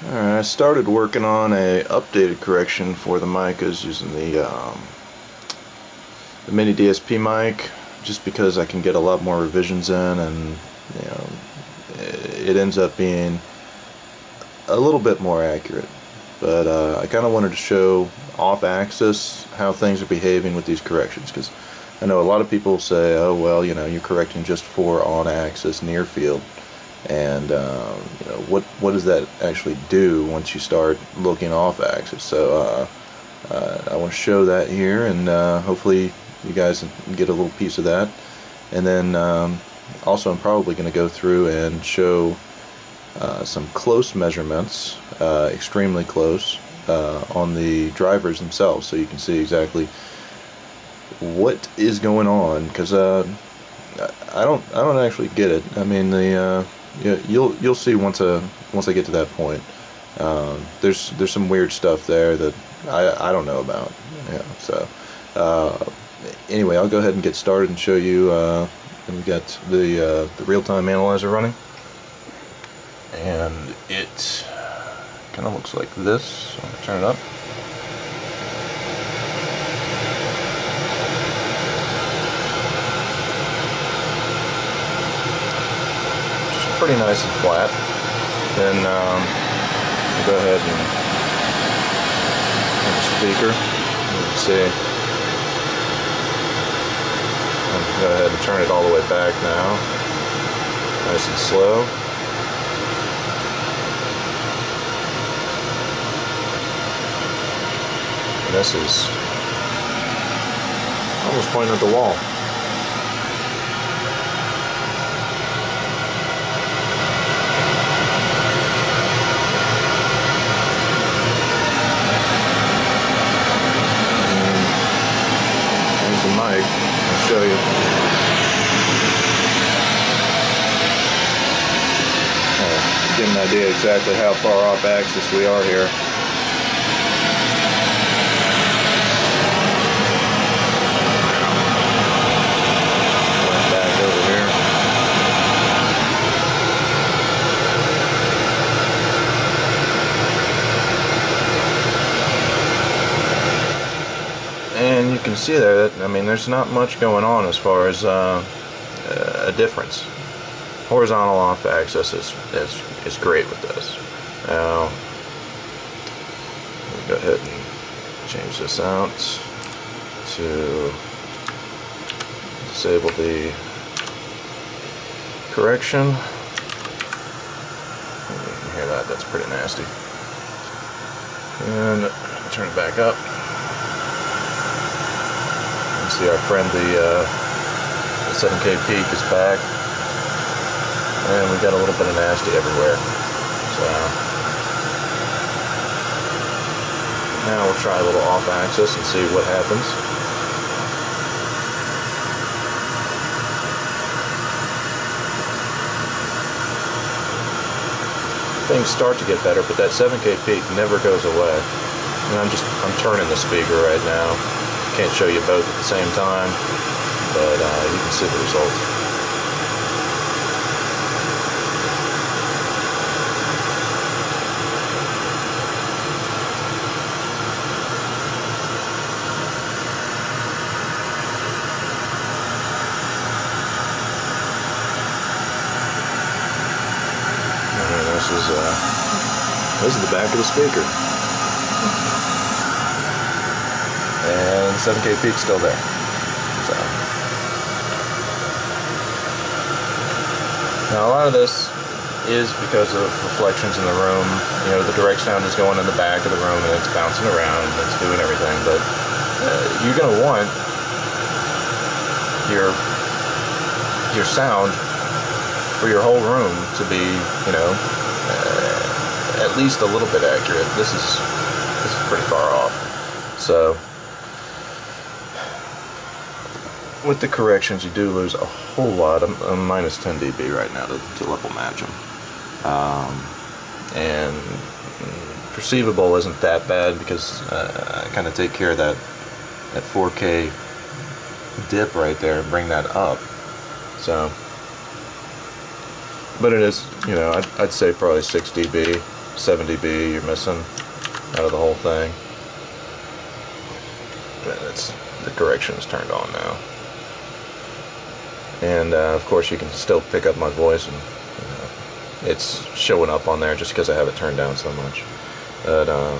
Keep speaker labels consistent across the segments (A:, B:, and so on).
A: Alright, I started working on a updated correction for the Miccas using the mini DSP mic, just because I can get a lot more revisions in, and it ends up being a little bit more accurate. But I kind of wanted to show off-axis how things are behaving with these corrections, because I know a lot of people say, oh well, you're correcting just for on-axis near field. And what does that actually do once you start looking off axis? So I want to show that here, and hopefully you guys get a little piece of that. And then also I'm probably going to go through and show some close measurements, extremely close, on the drivers themselves, so you can see exactly what is going on, because I don't actually get it. I mean, you'll see once I get to that point. There's some weird stuff there that I don't know about. So anyway, I'll go ahead and get started and show you. We've got the real-time analyzer running, and it kind of looks like this. So I'm gonna turn it up. Pretty nice and flat. Then we'll go ahead and put the speaker. You can see. I'll go ahead and turn it all the way back now. Nice and slow. And this is almost pointing at the wall. I'll show you. Get an idea exactly how far off axis we are here. Went back over here. And you can see there that, I mean, there's not much going on as far as a difference. Horizontal off axis is great with this. Now, let me go ahead and change this out to disable the correction. You can hear that, that's pretty nasty. And turn it back up. See our friend the 7K peak is back, and we got a little bit of nasty everywhere. So now we'll try a little off axis and see what happens. Things start to get better, but that 7K peak never goes away. And I'm turning the speaker right now. Can't show you both at the same time, but you can see the results. And this is the back of the speaker. And 7K peak's still there. So now a lot of this is because of reflections in the room. The direct sound is going in the back of the room and it's bouncing around and it's doing everything. But you're going to want your sound for your whole room to be, at least a little bit accurate. This is pretty far off. So with the corrections, you do lose a whole lot. I'm minus 10 dB right now to level match them. And perceivable isn't that bad, because I kind of take care of that 4K dip right there and bring that up. So, but it is, I'd say probably 6 dB 7 dB you're missing out of the whole thing. And it's, the correction is turned on now. And of course you can still pick up my voice, and it's showing up on there just because I have it turned down so much. But I'm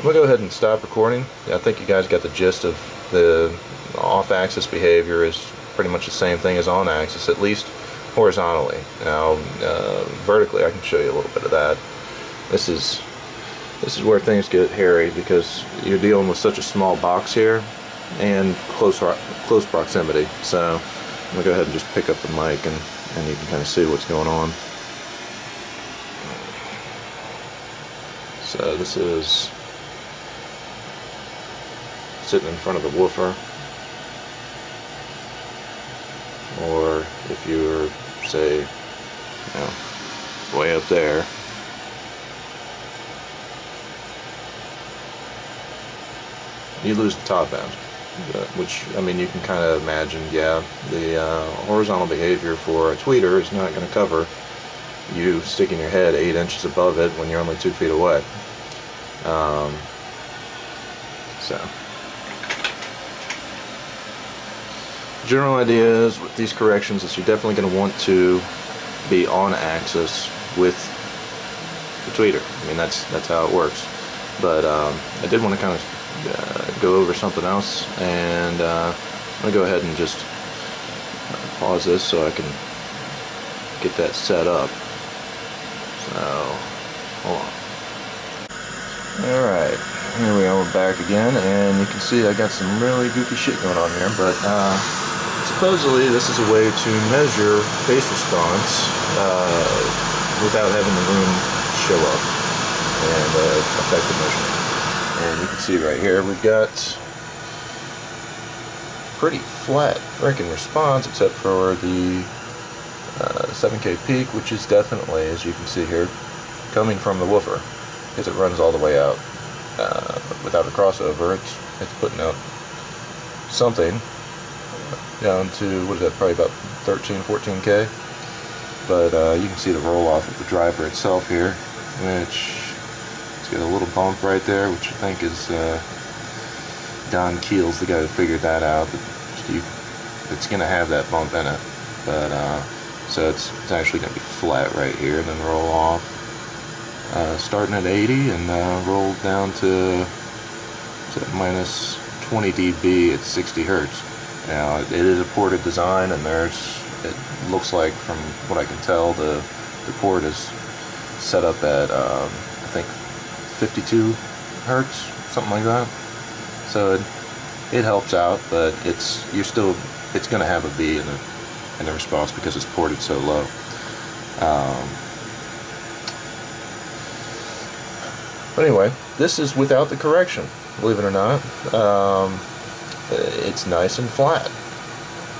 A: going to go ahead and stop recording. I think you guys got the gist of the off-axis behavior is pretty much the same thing as on-axis, at least horizontally. Now vertically I can show you a little bit of that. This is where things get hairy because you're dealing with such a small box here and close proximity. So I'm going to go ahead and just pick up the mic and you can kind of see what's going on. So this is sitting in front of the woofer, or if you were, say, you know, way up there, you lose the top end, which, I mean, you can kind of imagine, yeah, the horizontal behavior for a tweeter is not going to cover you sticking your head 8 inches above it when you're only 2 feet away. So, general idea is with these corrections is you're definitely going to want to be on axis with the tweeter. I mean, that's how it works. But I did want to kind of go over something else, and I'm going to go ahead and just pause this so I can get that set up. So, hold on. Alright, here we are, we're back again, and you can see I got some really goofy shit going on here, but supposedly this is a way to measure bass response without having the room show up, and effective measurement. And you can see right here we've got pretty flat freaking response, except for the 7K peak, which is definitely, as you can see here, coming from the woofer, because it runs all the way out. Without a crossover, it's putting out something down to, what is that, probably about 13-14K. But you can see the roll off of the driver itself here, which it's got a little bump right there, which I think is Don Keel's the guy who figured that out. It's going to have that bump in it, but so it's actually going to be flat right here, and then roll off. Starting at 80 and roll down to minus 20 dB at 60 hertz. Now it is a ported design, and it looks like, from what I can tell, the port is set up at I think 52 hertz, something like that. So it helps out, but it's going to have a V in the response because it's ported so low. But anyway, this is without the correction, believe it or not. It's nice and flat.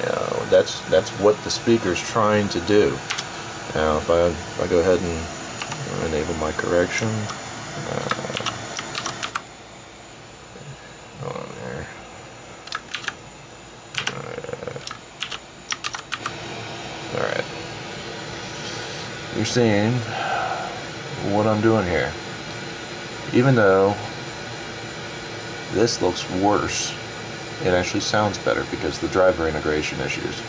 A: You know, that's what the speaker's trying to do. Now, if I go ahead and enable my correction, hold on there. All right, you're seeing what I'm doing here. Even though this looks worse, it actually sounds better because the driver integration issues.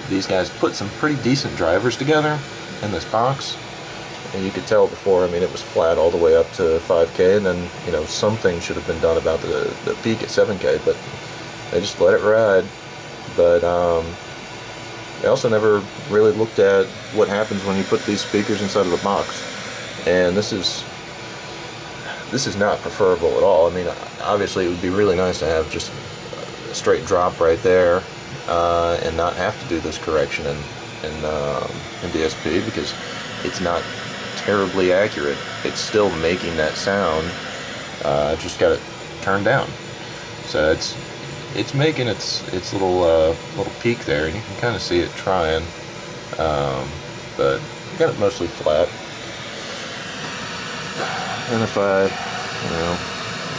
A: These guys put some pretty decent drivers together in this box, and you could tell before, I mean, it was flat all the way up to 5K, and then, you know, something should have been done about the peak at 7K, but they just let it ride. But they also never really looked at what happens when you put these speakers inside of the box. And this is not preferable at all. I mean, obviously it would be really nice to have just a straight drop right there and not have to do this correction in DSP, because it's not terribly accurate. It's still making that sound. Just got it turned down. So it's making its little peak there, and you can kind of see it trying. But I got it mostly flat. And if I,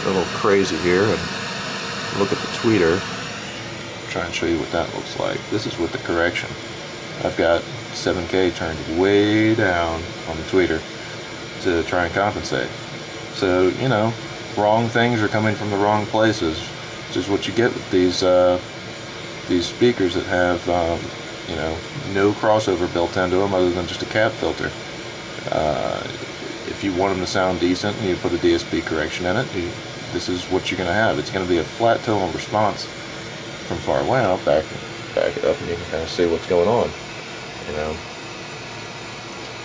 A: a little crazy here and look at the tweeter, try and show you what that looks like. This is with the correction. I've got 7K turned way down on the tweeter to try and compensate. So, you know, wrong things are coming from the wrong places, which is what you get with these speakers that have, you know, no crossover built into them other than just a cap filter. If you want them to sound decent and you put a DSP correction in it, this is what you're going to have. It's going to be a flat tonal response from far away. I'll back it up and you can kind of see what's going on. You know,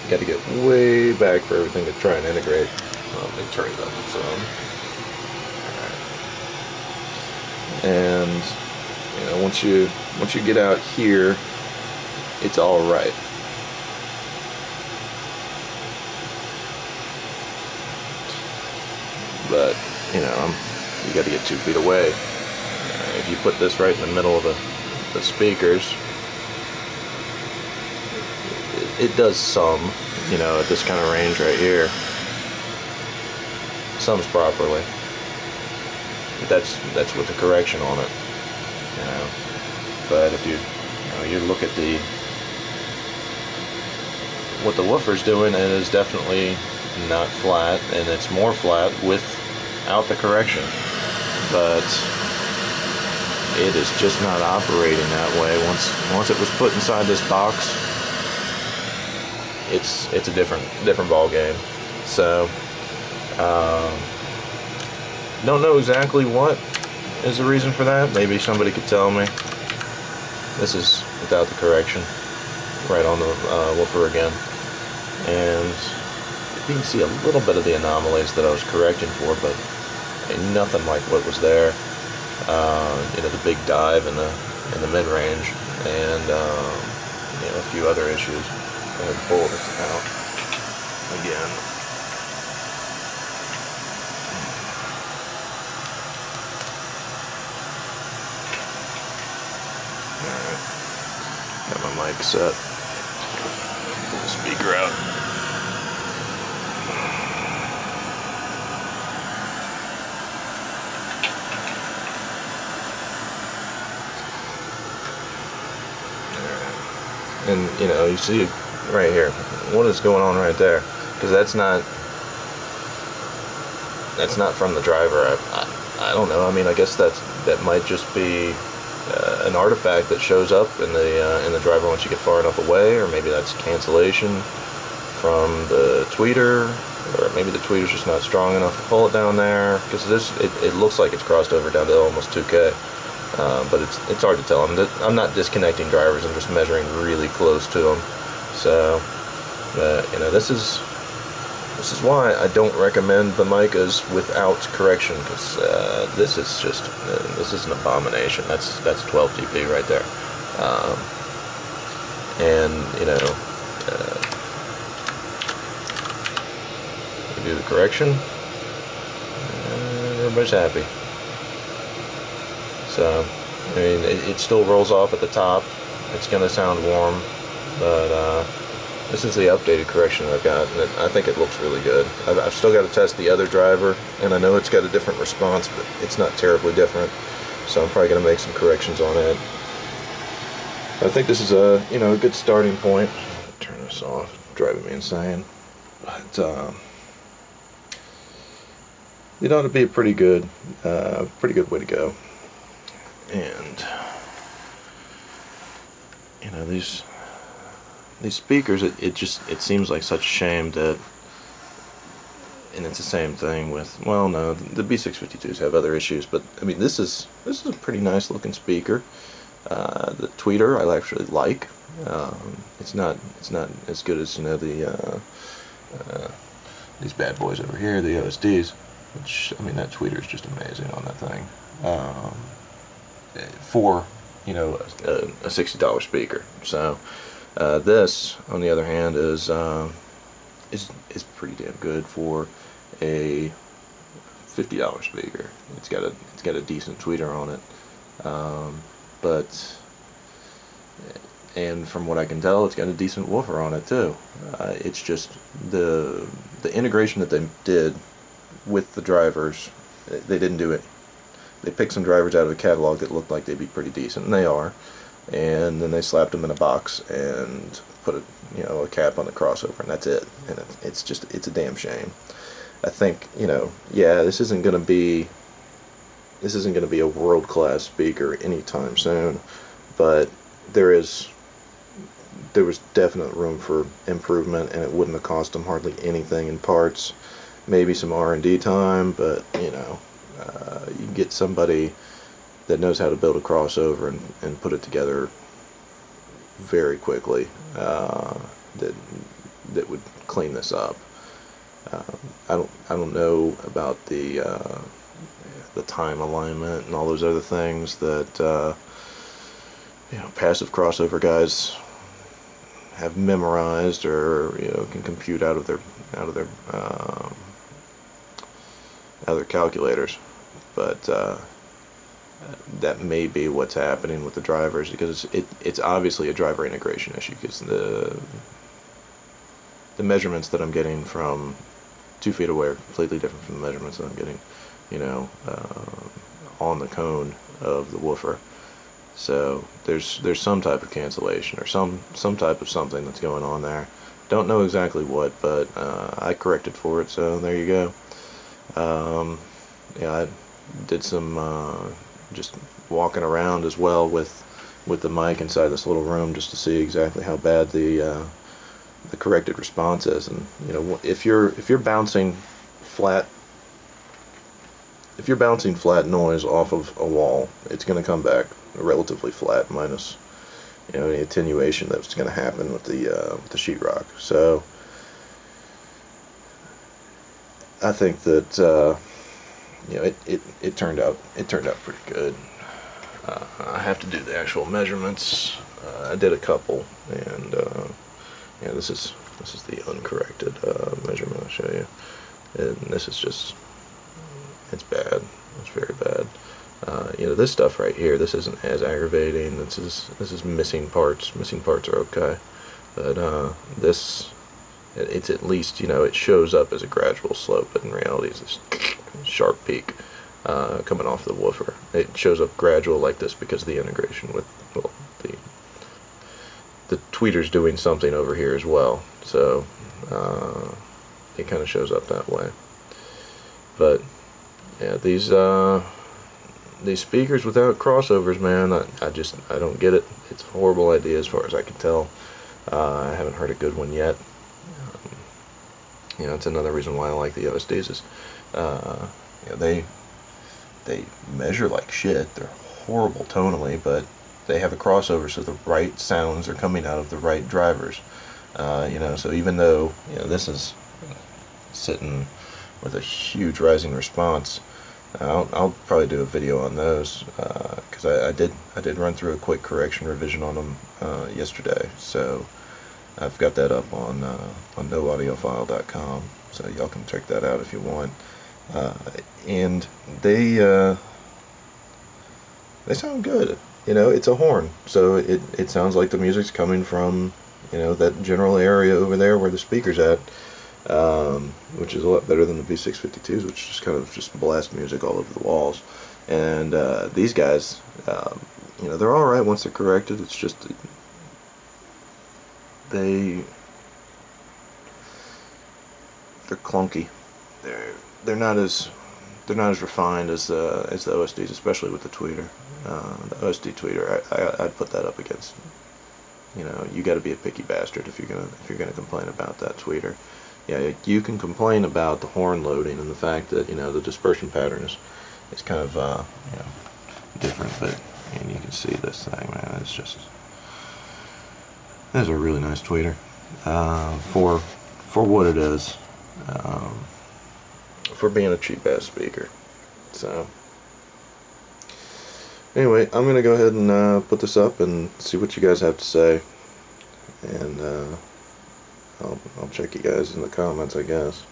A: you got to get way back for everything to try and integrate. Let me turn it up some. Alright. And you know, once you get out here, it's all right. But you know, you got to get 2 feet away. If you put this right in the middle of the speakers, it does some, you know, at this kind of range right here. Sums properly. But that's with the correction on it, you know. But if you look at what the woofer's doing, it is definitely not flat, and it's more flat without the correction. But it is just not operating that way. Once it was put inside this box, it's a different ball game. So don't know exactly what is the reason for that. Maybe somebody could tell me. This is without the correction, right on the woofer again, and you can see a little bit of the anomalies that I was correcting for, but nothing like what was there. You know, the big dive in the mid-range, and you know, a few other issues. I'm going to pull this out again. Alright, got my mic set. Pull the speaker out. And you know, you see right here what is going on right there, because that's not from the driver. I don't know. I mean, I guess that might just be an artifact that shows up in the driver once you get far enough away, or maybe that's cancellation from the tweeter, or maybe the tweeter's just not strong enough to pull it down there, because it looks like it's crossed over down to almost 2K. But it's hard to tell. I'm not disconnecting drivers. I'm just measuring really close to them. So, you know, this is why I don't recommend the Miccas without correction, because this is an abomination. That's 12 dB right there. And you know, you do the correction, and everybody's happy. So, I mean, it still rolls off at the top. It's going to sound warm, but this is the updated correction that I've got, and I think it looks really good. I've still got to test the other driver, and I know it's got a different response, but it's not terribly different. So I'm probably going to make some corrections on it. I think this is a good starting point. Turn this off, it's driving me insane. But it ought to be a pretty good way to go. And you know, these speakers, it seems like such a shame that, and it's the same thing with, well, no, the B652s have other issues, but I mean, this is a pretty nice looking speaker. The tweeter I actually like. It's not as good as, you know, these bad boys over here, the OSDs, which, I mean, that tweeter is just amazing on that thing. For, you know, a $60 speaker. So this, on the other hand, is pretty damn good for a $50 speaker. It's got a decent tweeter on it, but and from what I can tell, it's got a decent woofer on it too. It's just the integration that they did with the drivers. They didn't do it. They picked some drivers out of a catalog that looked like they'd be pretty decent, and they are. and then they slapped them in a box and put a cap on the crossover, and that's it. And it's a damn shame. I think, yeah, this isn't gonna be a world-class speaker anytime soon, but there was definite room for improvement, and it wouldn't have cost them hardly anything in parts, maybe some R&D time, but you can get somebody that knows how to build a crossover and put it together very quickly, that would clean this up. I don't know about the time alignment and all those other things that passive crossover guys have memorized or can compute out of their calculators, but that may be what's happening with the drivers, because it's obviously a driver integration issue, because the measurements that I'm getting from 2 feet away are completely different from the measurements that I'm getting on the cone of the woofer. So there's some type of cancellation or some type of something that's going on there. Don't know exactly what, but I corrected for it, so there you go. Yeah, I did some just walking around as well with the mic inside this little room, just to see exactly how bad the corrected response is. And if you're bouncing flat noise off of a wall, it's going to come back relatively flat, minus any attenuation that's going to happen with the sheetrock. So I think that it turned out pretty good. I have to do the actual measurements. I did a couple, and this is the uncorrected measurement I'll show you, and this is just, it's bad. It's very bad. This stuff right here, this isn't as aggravating. This is missing parts. Missing parts are okay, but it's at least, it shows up as a gradual slope, but in reality it's this sharp peak coming off the woofer. It shows up gradual like this because of the integration with, well, the tweeter's doing something over here as well, so it kind of shows up that way. But yeah, these speakers without crossovers, man, I don't get it. It's a horrible idea as far as I can tell. I haven't heard a good one yet. It's another reason why I like the OSDs is, they measure like shit. They're horrible tonally, but they have a crossover, so the right sounds are coming out of the right drivers. So even though this is sitting with a huge rising response, I'll probably do a video on those, because I did run through a quick correction revision on them yesterday. So I've got that up on noaudiophile.com, so y'all can check that out if you want. And they sound good. It's a horn, so it sounds like the music's coming from that general area over there where the speaker's at, which is a lot better than the V652s, which just kind of just blast music all over the walls. And these guys, they're all right once they're corrected. It's just they're clunky. They're not as refined as the OSDs, especially with the tweeter. The OSD tweeter, I'd put that up against. You got to be a picky bastard if you're gonna complain about that tweeter. Yeah, you can complain about the horn loading and the fact that the dispersion pattern is kind of different, but you can see this thing, man. It's just, that's a really nice tweeter for what it is, for being a cheap ass speaker. So anyway, I'm gonna go ahead and put this up and see what you guys have to say, and I'll check you guys in the comments, I guess.